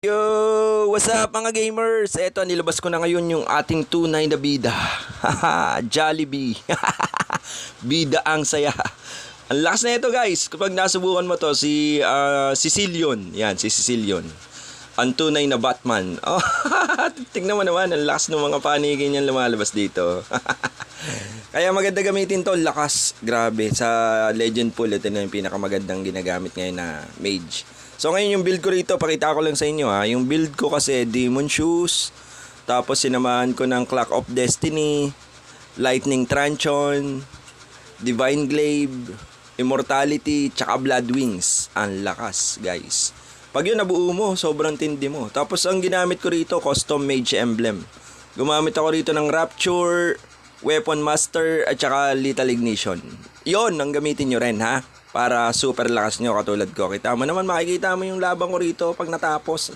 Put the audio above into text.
Yo! What's up mga gamers? Eto, nilabas ko na ngayon yung ating tunay na bida. Jollibee. Bida ang saya. Ang lakas na ito guys. Kapag nasubukan mo to, si Sicilion. Yan, si Sicilion. Ang tunay na Batman. Oh, tingnan mo naman, ang lakas ng mga panigin niyan lumalabas dito. Kaya maganda gamitin to, lakas. Grabe, sa Legend Pool, ito na yung pinakamagandang ginagamit ngayon na mage. So ngayon yung build ko rito, pakita ko lang sa inyo ha. Yung build ko kasi Demon Shoes, tapos sinamahan ko ng Clock of Destiny, Lightning Truncheon, Divine Glaive, Immortality, tsaka Blood Wings. Ang lakas guys. Pag yun nabuo mo, sobrang tindi mo. Tapos ang ginamit ko rito, Custom Mage Emblem. Gumamit ako rito ng Rapture, Weapon Master, at tsaka Lethal Ignition. Yon ang gamitin nyo rin ha. Para super lakas nyo katulad ko. Kita mo naman, makikita mo yung labang ko rito pag natapos.